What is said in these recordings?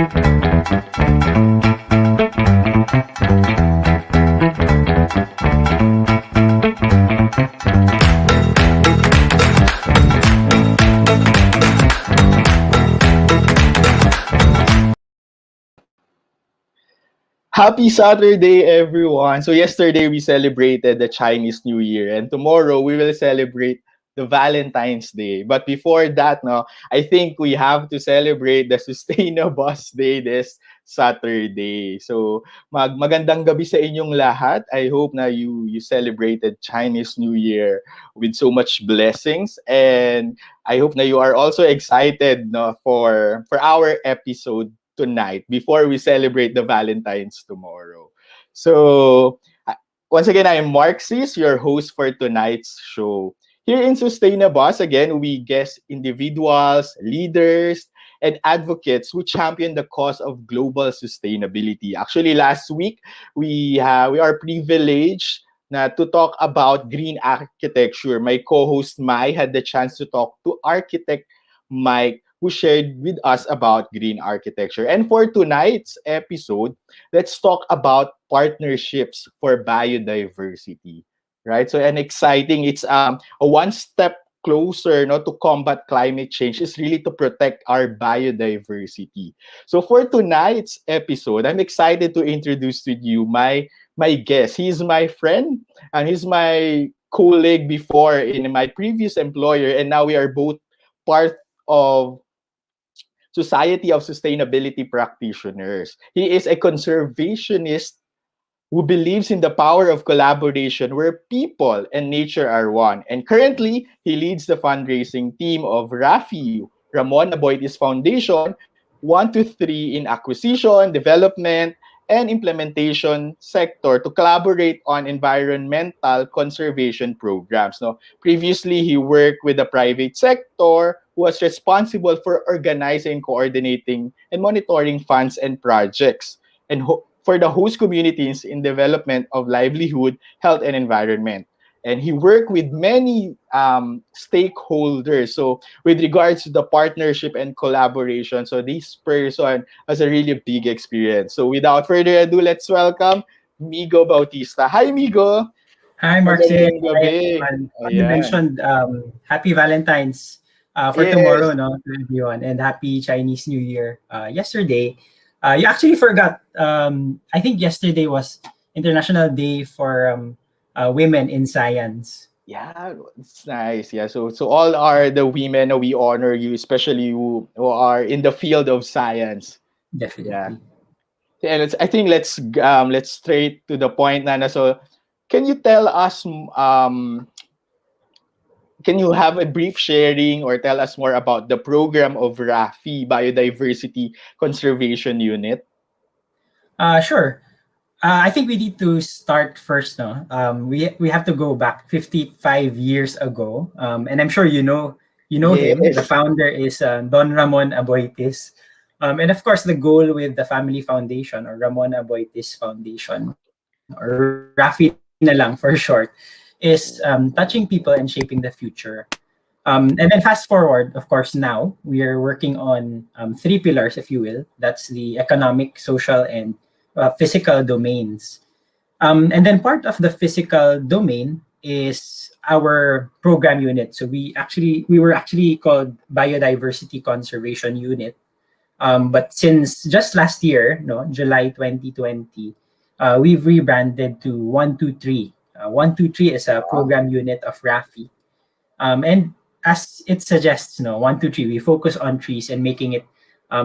Happy Saturday, everyone. So, yesterday we celebrated the Chinese New Year, and tomorrow we will celebrate the Valentine's Day. But before that, no, I think we have to celebrate the Sustainable Day this Saturday. So, magandang gabi sa inyong lahat. I hope na you celebrated Chinese New Year with so much blessings, and I hope na you are also excited, no, for our episode tonight before we celebrate the Valentine's tomorrow. So, once again, I am Marxis, your host for tonight's show. Here in Sustainable's, again, we guest individuals, leaders, and advocates who champion the cause of global sustainability. Actually, last week, we are privileged to talk about green architecture. My co-host Mai had the chance to talk to architect Mike, who shared with us about green architecture. And for tonight's episode, let's talk about partnerships for biodiversity, right? So, an exciting, it's a one step closer, no, to combat climate change is really to protect our biodiversity. So for tonight's episode, I'm excited to introduce to you my guest. He's my friend and he's my colleague before in my previous employer, and now we are both part of Society of Sustainability Practitioners. He is a conservationist who believes in the power of collaboration where people and nature are one. And currently, he leads the fundraising team of RAFI, Ramon Aboitiz Foundation, 123 in acquisition, development, and implementation sector to collaborate on environmental conservation programs. No, previously, he worked with the private sector, who was responsible for organizing, coordinating, and monitoring funds and projects, and for the host communities in development of livelihood, health, and environment. And he worked with many stakeholders. So with regards to the partnership and collaboration, so this person has a really big experience. So without further ado, let's welcome Migo Bautista. Hi, Migo! Hi, Marcy. Magandang gabi. You mentioned Happy Valentine's for tomorrow, no, to everyone, and Happy Chinese New Year. Yesterday, you actually forgot. I think yesterday was International Day for Women in Science. Yeah, it's nice. Yeah, so all are the women, we honor you, especially who are in the field of science. Definitely. Yeah. And I think let's straight to the point, Nana. So can you tell us can you have a brief sharing or tell us more about the program of RAFI, Biodiversity Conservation Unit? Sure. I think we need to start first. No, we have to go back 55 years ago, and I'm sure you know him. The founder is Don Ramon Aboitiz, and of course the goal with the Family Foundation or Ramon Aboitiz Foundation or RAFI na lang for short is touching people and shaping the future. And then fast forward, of course, now we are working on three pillars, if you will. That's the economic, social, and physical domains. And then part of the physical domain is our program unit. So we were actually called Biodiversity Conservation Unit. But since just last year, no, July 2020, we've rebranded to 123. 123 is a program unit of RAFI. And as it suggests, 123, we focus on trees and making it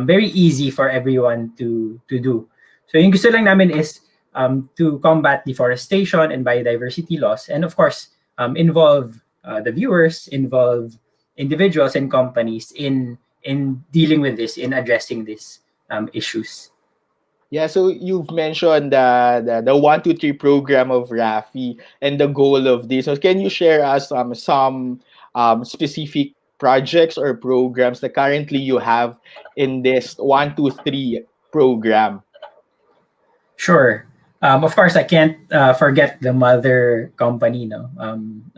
very easy for everyone to do. So yung gusto lang namin is to combat deforestation and biodiversity loss, and of course, involve the viewers, involve individuals and companies in dealing with this, in addressing these issues. Yeah, so you've mentioned the 123 program of RAFI and the goal of this. So can you share us some specific projects or programs that currently you have in this 123 program? Sure. Of course, I can't forget the mother company. No,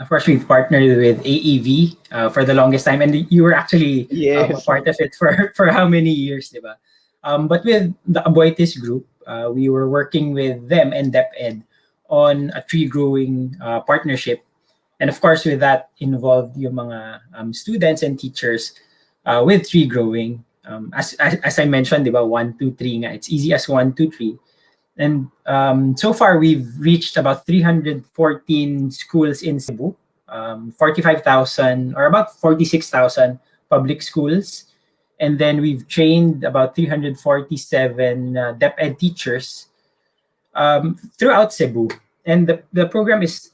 of course, we've partnered with AEV for the longest time, and you were actually a part of it for how many years, diba? But with the Aboitis group, we were working with them and DepEd on a tree growing partnership. And of course, with that involved yung mga students and teachers with tree growing. As I mentioned, di ba, 1, 2, 3 nga. It's easy as 1, 2, 3. And so far, we've reached about 314 schools in Cebu, 45,000 or about 46,000 public schools. And then we've trained about 347 DepEd teachers throughout Cebu. And the program is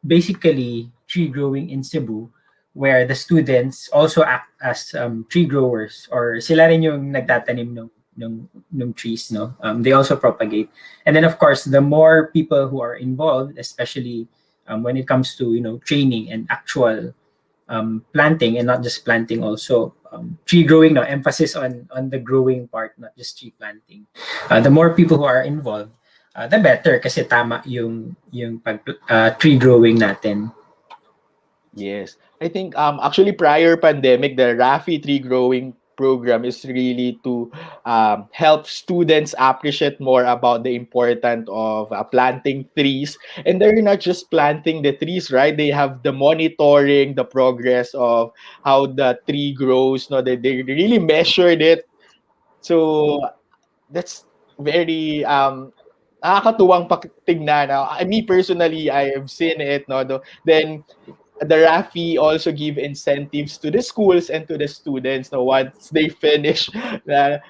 basically tree growing in Cebu, where the students also act as tree growers, or sila rin yung nagtatanim ng trees, no? They also propagate. And then of course, the more people who are involved, especially when it comes to training and actual planting, and not just planting, also tree growing, no, emphasis on the growing part, not just tree planting. The more people who are involved, the better, kasi tama yung tree growing natin. Yes. I think actually prior pandemic, the Rafi tree growing program is really to help students appreciate more about the importance of planting trees. And they're not just planting the trees, right? They have the monitoring, the progress of how the tree grows. No, they really measured it. So that's very nakakatuwang tignan. Me personally, I have seen it. No, then the RAFI also give incentives to the schools and to the students, no, once they finish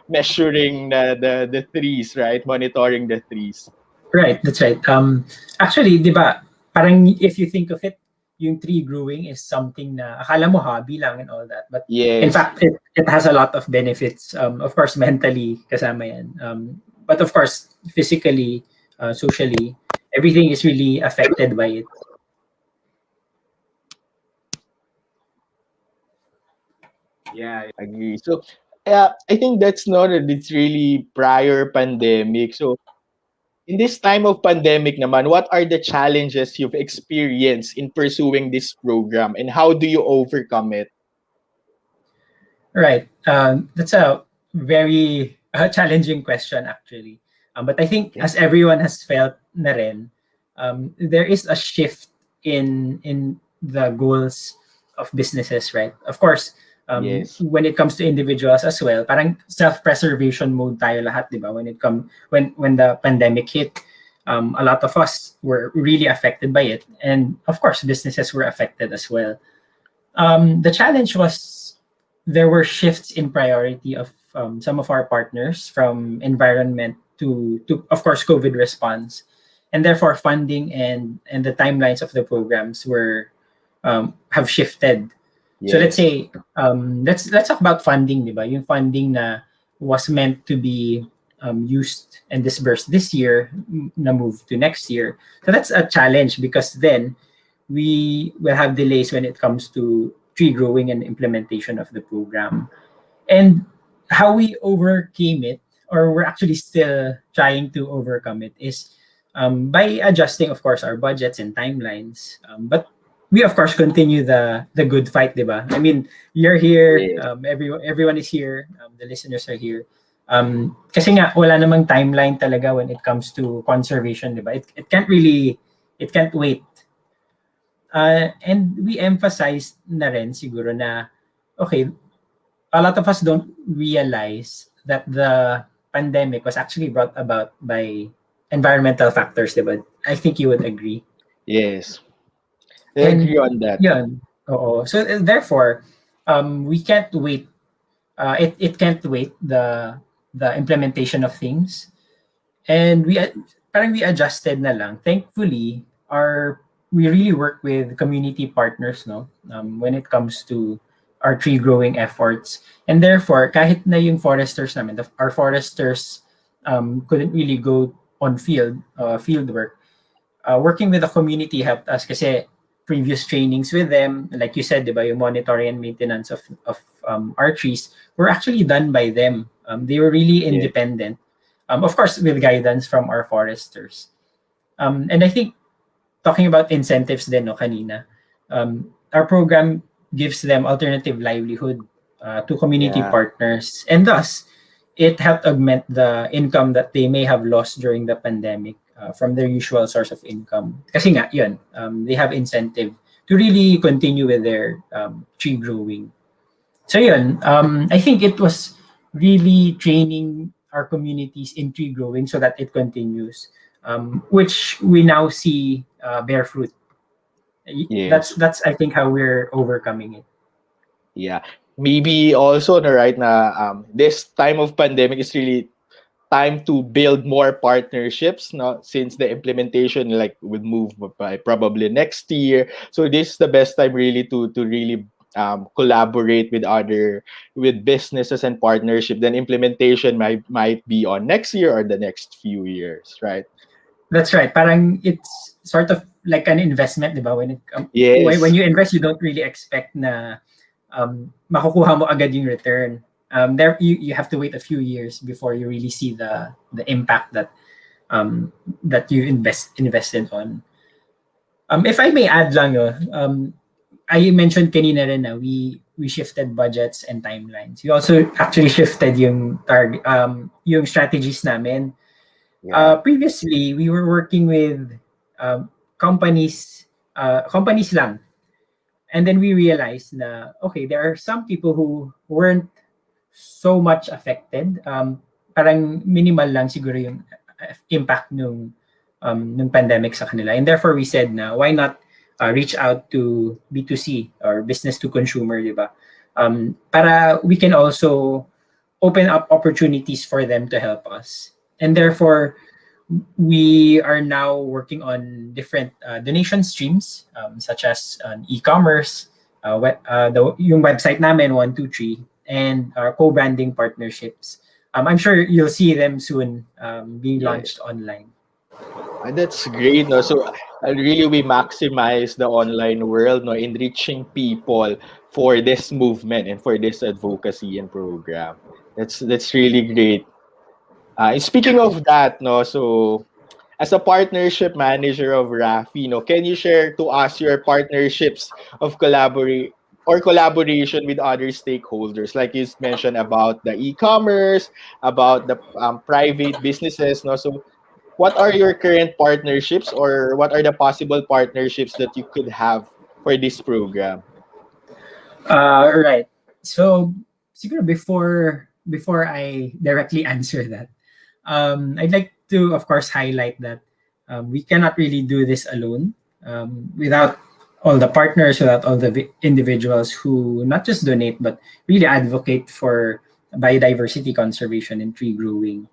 measuring the trees, right? Monitoring the trees. Right, that's right. Actually, di ba, parang if you think of it, yung tree growing is something na akala mo hobby lang and all that. But in Yes. fact, it has a lot of benefits. Of course, mentally, kasama yan. But of course, physically, socially, everything is really affected by it. Yeah, I agree. So, I think that's not it's really prior pandemic. So, in this time of pandemic naman, what are the challenges you've experienced in pursuing this program, and how do you overcome it? Right. That's a very challenging question, actually. But I think, Yeah. as everyone has felt na rin, there is a shift in the goals of businesses, right? Of course, Yes. when it comes to individuals as well, parang self-preservation mode tayo lahat, di ba? When the pandemic hit, a lot of us were really affected by it, and of course, businesses were affected as well. The challenge was there were shifts in priority of some of our partners, from environment to of course COVID response, and therefore funding and the timelines of the programs were have shifted. So let's Yes. say let's talk about funding, di ba? Yung funding na was meant to be used and disbursed this year na move to next year. So that's a challenge, because then we will have delays when it comes to tree growing and implementation of the program. And how we overcame it, or we're actually still trying to overcome it, is by adjusting, of course, our budgets and timelines. But we, of course, continue the good fight, diba? I mean, you're here, Yes. everyone is here, the listeners are here. Kasi nga, wala namang timeline talaga when it comes to conservation, diba? It can't really, it can't wait. And we emphasized na rin siguro na, okay, a lot of us don't realize that the pandemic was actually brought about by environmental factors, diba? I think you would agree. Yes. I And agree on that. yun, oo. So therefore, we can't wait. It can't wait the implementation of things, and parang we adjusted na lang. Thankfully, we really work with community partners, no, when it comes to our tree growing efforts. And therefore, kahit na yung foresters namin, our foresters couldn't really go on field work. Working with the community helped us, kasi previous trainings with them, like you said, diba, yung monitoring and maintenance of our trees were actually done by them. They were really Yeah. independent, of course, with guidance from our foresters. And I think, talking about incentives din, no, kanina, our program gives them alternative livelihood to community Yeah. partners, and thus it helped augment the income that they may have lost during the pandemic from their usual source of income. Kasi nga, yun, they have incentive to really continue with their tree growing. So yun, I think it was really training our communities in tree growing so that it continues, which we now see bear fruit. Yes. That's I think how we're overcoming it. Yeah. Maybe also na right na this time of pandemic is really time to build more partnerships, no, since the implementation like would move by probably next year. So this is the best time really to really collaborate with other with businesses and partnership. Then implementation might be on next year or the next few years, right? That's right. Parang it's sort of like an investment, di ba? When Yes. you invest, you don't really expect na makukuha mo agad yung return. There you have to wait a few years before you really see the impact that you invested on. If I may add lang, no, I mentioned kanina rin na we shifted budgets and timelines. We also actually shifted yung strategies namin. Yeah. Previously, we were working with companies lang. And then we realized na, okay, there are some people who weren't so much affected. Parang minimal lang siguro yung impact nung pandemic sa kanila. And therefore, we said na, why not reach out to B2C or business to consumer, di ba? Para we can also open up opportunities for them to help us. And therefore, we are now working on different donation streams, such as e-commerce, yung website namin, 123, and our co-branding partnerships. I'm sure you'll see them soon being Yeah. launched online. That's great, no? So really we maximize the online world, no, in reaching people for this movement and for this advocacy and program. That's really great. Speaking of that, no, so as a partnership manager of Rafi, no, can you share to us your partnerships of collaboration with other stakeholders, like you mentioned about the e-commerce, about the private businesses, no? So what are your current partnerships or what are the possible partnerships that you could have for this program? Right. So siguro before I directly answer that, I'd like to, of course, highlight that we cannot really do this alone without all the partners, without all the individuals who not just donate but really advocate for biodiversity conservation and tree growing.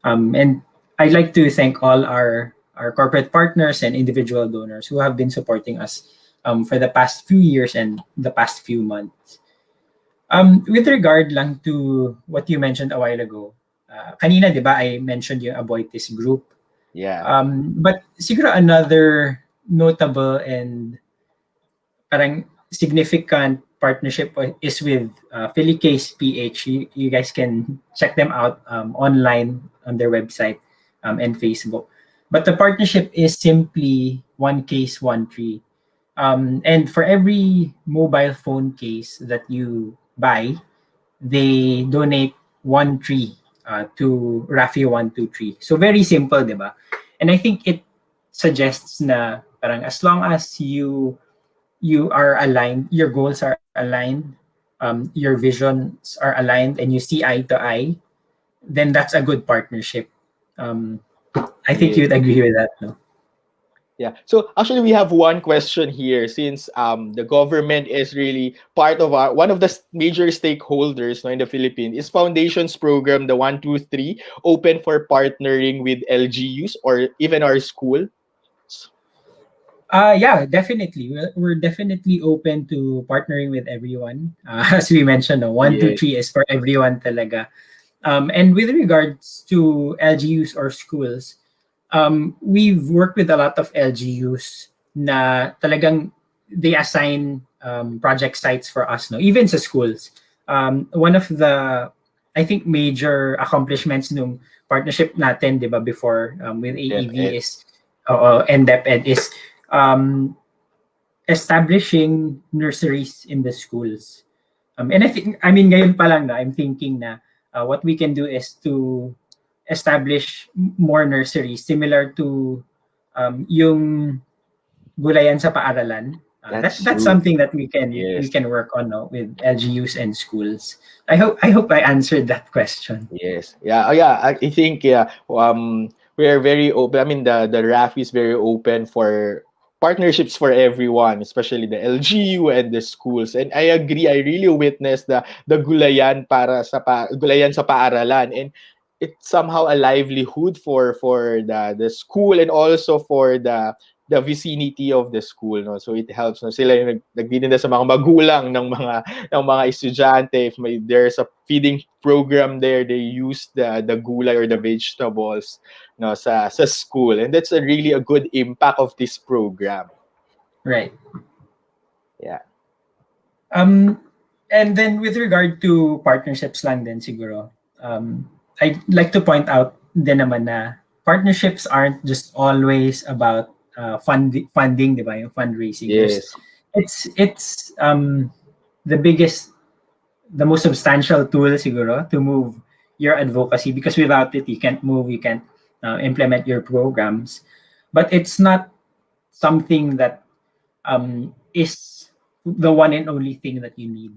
And I'd like to thank all our corporate partners and individual donors who have been supporting us for the past few years and the past few months. With regard lang to what you mentioned a while ago, kanina, di ba, I mentioned yung Aboitiz group. Yeah. But siguro another notable and parang significant partnership is with Phillycase PH. You guys can check them out online on their website and Facebook. But the partnership is simply one case, one tree. And for every mobile phone case that you buy, they donate one tree to Rafi 123. So very simple, di ba? And I think it suggests na parang as long as you are aligned, your goals are aligned, your visions are aligned, and you see eye to eye, then that's a good partnership. Um, I think Yeah. you'd agree with that, no? Yeah. So actually we have one question here since the government is really part of our one of the major stakeholders, no, in the Philippines is foundations program, the 123, open for partnering with LGUs or even our school. Yeah, definitely. We're definitely open to partnering with everyone. As we mentioned, no, one, two, Yeah. three is for everyone talaga. And with regards to LGUs or schools, we've worked with a lot of LGUs na talagang they assign project sites for us, no, even sa schools. One of the, I think, major accomplishments nung partnership natin, di ba, before with AEV DepEd. is, and DepEd is um, establishing nurseries in the schools. And I think, I mean, ngayon pa lang na, I'm thinking na what we can do is to establish more nurseries similar to yung gulayan sa paaralan. That's That's true. something that we Yes. can work on, no, with LGUs and schools. I hope I answered that question. Yes. Yeah. Yeah. I think we are very open. I mean, the RAF is very open for partnerships for everyone, especially the LGU and the schools. And I agree. I really witnessed the gulayan gulayan sa paaralan, and it's somehow a livelihood for the school, and also for the vicinity of the school, no. So it helps, no, sila yung nagtitinda sa mga magulang ng mga estudyante. If there's a feeding program there, they use the gulay or the vegetables, no, sa school, and that's a really a good impact of this program. Right. Yeah. Um, and then with regard to partnerships lang din siguro, I'd like to point out din naman na partnerships aren't just always about funding, di ba? Yung fundraising. Yes. It's the biggest, the most substantial tool siguro to move your advocacy, because without it you can't move, you can't implement your programs. But it's not something that is the one and only thing that you need.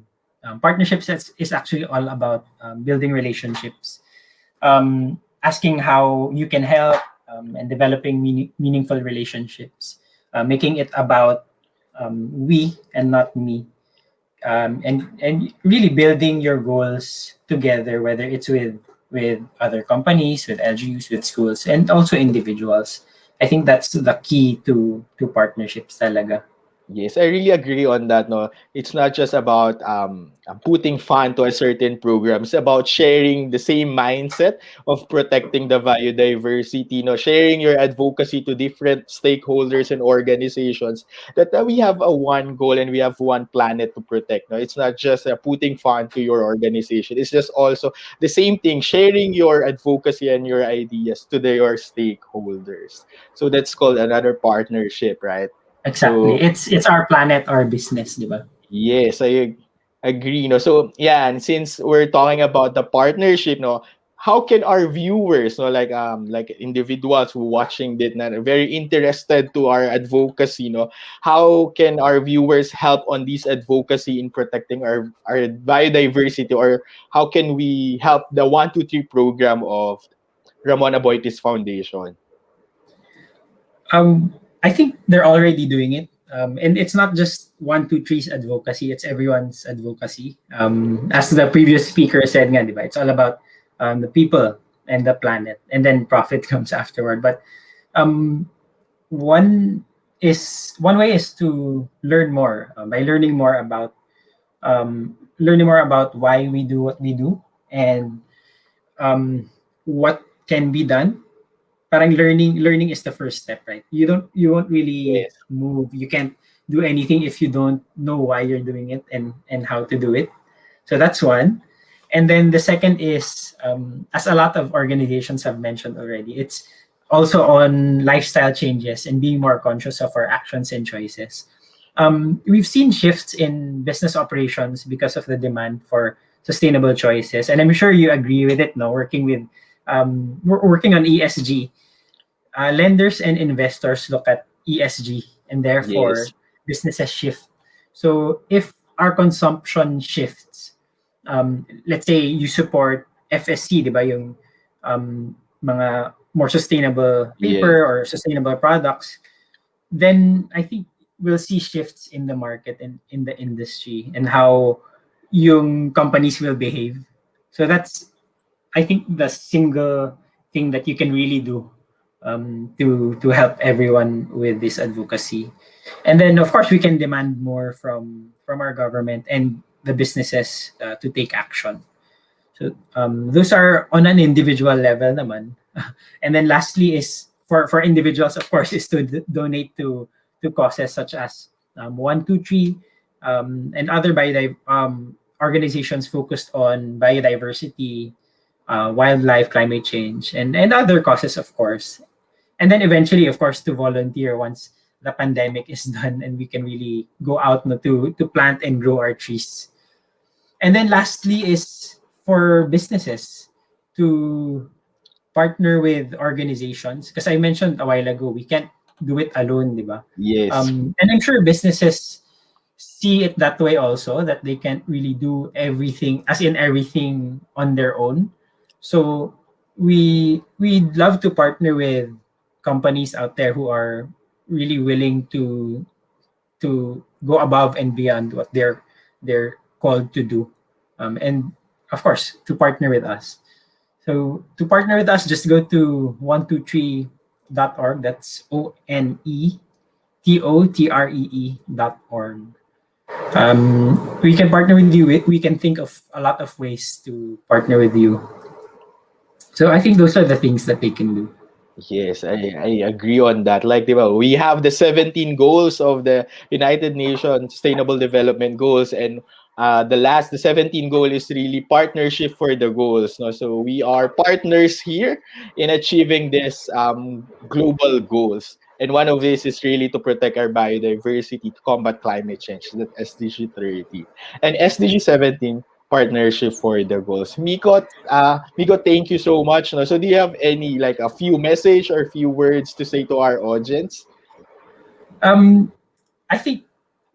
Partnerships is actually all about building relationships, asking how you can help, and developing meaningful relationships, making it about we and not me, and really building your goals together, whether it's with other companies, with LGUs, with schools, and also individuals. I think that's the key to partnerships talaga. Yes, I really agree on that. No, it's not just about putting fun to a certain program. It's about sharing the same mindset of protecting the biodiversity. No, sharing your advocacy to different stakeholders and organizations. That we have a one goal and we have one planet to protect. No, it's not just putting fun to your organization. It's just also the same thing, sharing your advocacy and your ideas to your stakeholders. So that's called another partnership, right? Exactly. So It's our planet, our business, di ba? yes, I agree. No, so yeah, and since we're talking about the partnership, no, how can our viewers, no, like individuals who watching this, na very interested to our advocacy, no, how can our viewers help on this advocacy in protecting our biodiversity, or how can we help the 123 program of Ramon Aboitiz Foundation? I think they're already doing it. And it's not just 123's advocacy, it's everyone's advocacy. As the previous speaker said, nga, di ba, it's all about the people and the planet, and then profit comes afterward. But um, one way is to learn more, by learning more about why we do what we do, and what can be done. Parang learning is the first step, right? You won't really Yes. move, you can't do anything if you don't know why you're doing it, and how to do it. So that's one. And then the second is, as a lot of organizations have mentioned already, it's also on lifestyle changes and being more conscious of our actions and choices. We've seen shifts in business operations because of the demand for sustainable choices, and I'm sure you agree with it. No, we're working on ESG. Lenders and investors look at ESG, and therefore Yes. businesses shift. So if our consumption shifts, let's say you support FSC, di ba, yung mga more sustainable Yes. paper or sustainable products, then I think we'll see shifts in the market and in the industry, and how yung companies will behave. So that's, I think, the single thing that you can really do, to help everyone with this advocacy. And then of course we can demand more from our government and the businesses, to take action. So those are on an individual level naman. And then lastly is for individuals, of course, is to donate to causes such as 123, and other organizations focused on biodiversity, wildlife, climate change, and other causes, of course. And then eventually, of course, to volunteer once the pandemic is done and we can really go out, no, to plant and grow our trees. And then lastly is for businesses to partner with organizations, because I mentioned a while ago, we can't do it alone, di ba? Yes. And I'm sure businesses see it that way also, that they can't really do everything, as in everything on their own. So we'd love to partner with companies out there who are really willing to go above and beyond what they're called to do, and of course to partner with us. So to partner with us, just go to 123.org. That's ONETOTREE.org. We can partner with you. We can think of a lot of ways to partner with you. So I think those are the things that they can do. Yes, I agree on that. Like, diba, we have the 17 goals of the United Nations Sustainable Development Goals, and the 17 goal is really partnership for the goals. No? So we are partners here in achieving this global goals. And one of these is really to protect our biodiversity, to combat climate change, that SDG 30. And SDG 17, partnership for the goals. Miko, thank you so much. No? So do you have any like a few message or few words to say to our audience? Um, I think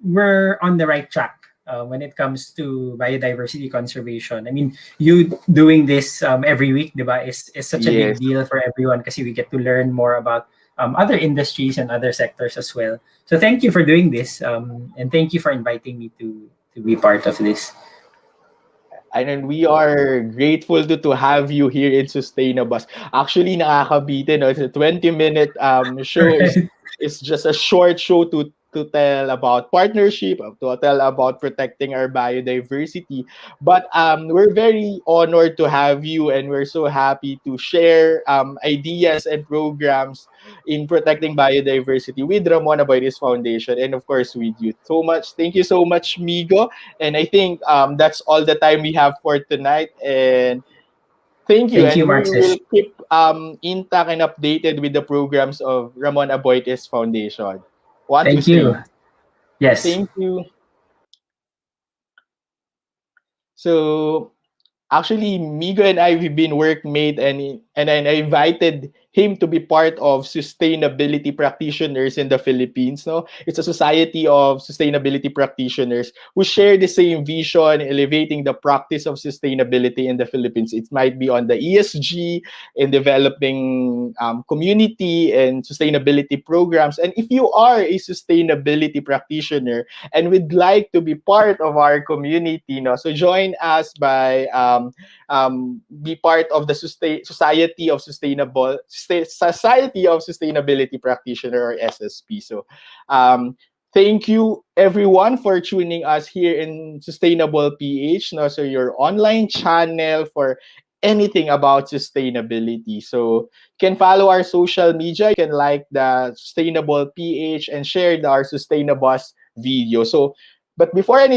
we're on the right track when it comes to biodiversity conservation. I mean, you doing this every week, diba, is such a Yes. big deal for everyone because we get to learn more about other industries and other sectors as well. So thank you for doing this, and thank you for inviting me to be part of this. And then we are grateful to have you here in Sustainabus. Actually, nakakabitin. No? It's a 20-minute show. Is just a short show to tell about partnership, to tell about protecting our biodiversity. But we're very honored to have you, and we're so happy to share ideas and programs in protecting biodiversity with Ramon Aboides Foundation, and of course with you. So much. Thank you so much, Migo. And I think that's all the time we have for tonight. And thank you. Thank you, And we Marxis. will keep intact and updated with the programs of Ramon Aboites Foundation. 1, 2, Thank you. 3. Yes. Thank you. So actually, Migo and I, we've been workmate, and I invited him to be part of sustainability practitioners in the Philippines. No, it's a society of sustainability practitioners who share the same vision, elevating the practice of sustainability in the Philippines. It might be on the ESG, in developing community and sustainability programs. And if you are a sustainability practitioner and would like to be part of our community, no, so join us by be part of the Society of Sustainability Practitioner, or SSP. So thank you everyone for tuning us here in Sustainable PH. No? So your online channel for anything about sustainability. So you can follow our social media. You can like the Sustainable PH and share our Sustainabus video. So but before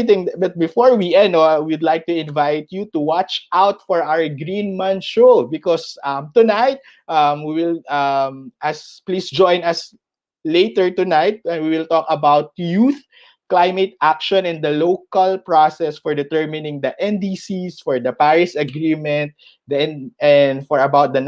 we end, we'd like to invite you to watch out for our Green Man show, because tonight we will as please join us later tonight, and we will talk about youth climate action and the local process for determining the NDCs for the Paris Agreement, then and for about the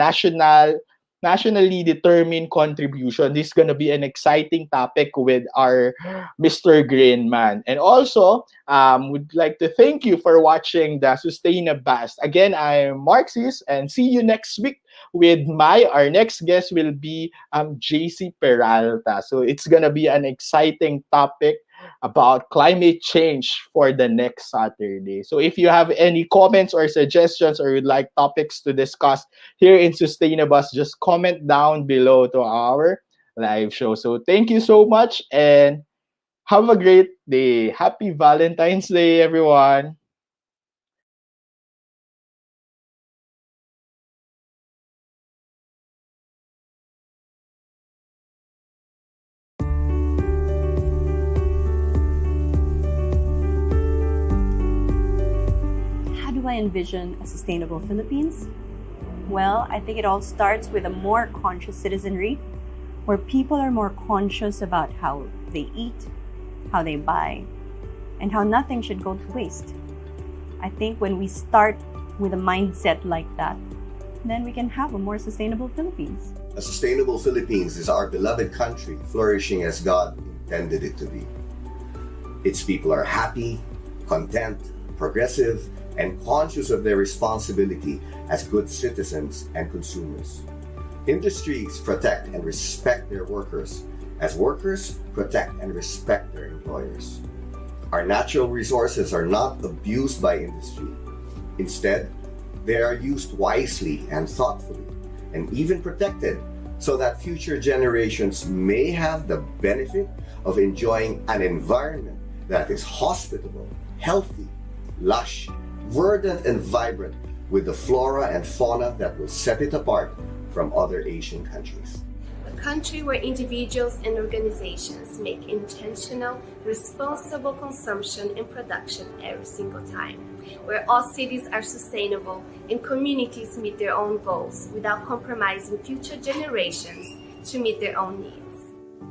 nationally determined contribution. This is going to be an exciting topic with our Mr. Greenman. And also, would like to thank you for watching the Sustainabast. Again, I'm Marxis, and see you next week with our next guest will be JC Peralta. So it's gonna be an exciting topic about climate change for the next Saturday. So if you have any comments or suggestions, or would like topics to discuss here in Sustainabus, just comment down below to our live show. So thank you so much, and have a great day. Happy Valentine's Day, everyone. How do I envision a sustainable Philippines? Well, I think it all starts with a more conscious citizenry, where people are more conscious about how they eat, how they buy, and how nothing should go to waste. I think when we start with a mindset like that, then we can have a more sustainable Philippines. A sustainable Philippines is our beloved country flourishing as God intended it to be. Its people are happy, content, progressive, and conscious of their responsibility as good citizens and consumers. Industries protect and respect their workers, as workers protect and respect their employers. Our natural resources are not abused by industry. Instead, they are used wisely and thoughtfully, and even protected so that future generations may have the benefit of enjoying an environment that is hospitable, healthy, lush, verdant, and vibrant, with the flora and fauna that will set it apart from other Asian countries. A country where individuals and organizations make intentional, responsible consumption and production every single time, where all cities are sustainable and communities meet their own goals without compromising future generations to meet their own needs.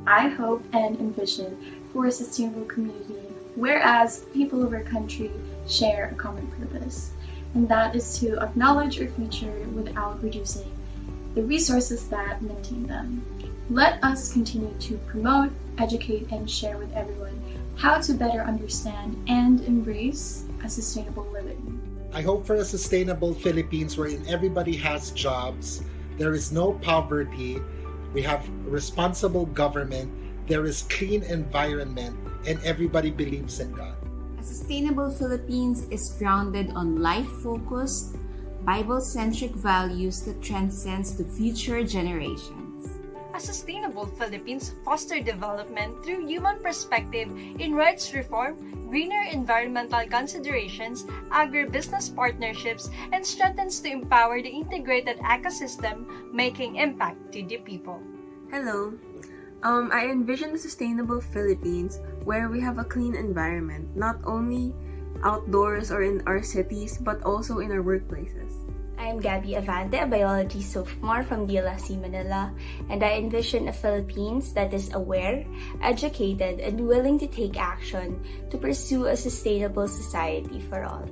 I hope and envision for a sustainable community, whereas people of our country share a common purpose, and that is to acknowledge our future without reducing the resources that maintain them. Let us continue to promote, educate, and share with everyone how to better understand and embrace a sustainable living. I hope for a sustainable Philippines wherein everybody has jobs, there is no poverty, we have responsible government, there is clean environment, and everybody believes in God. A sustainable Philippines is grounded on life-focused, Bible-centric values that transcends the future generations. A sustainable Philippines fosters development through human perspective in rights reform, greener environmental considerations, agribusiness partnerships, and strengthens to empower the integrated ecosystem, making impact to the people. Hello. I envision a sustainable Philippines where we have a clean environment, not only outdoors or in our cities, but also in our workplaces. I'm Gabby Avante, a biology sophomore from DLSC Manila, and I envision a Philippines that is aware, educated, and willing to take action to pursue a sustainable society for all.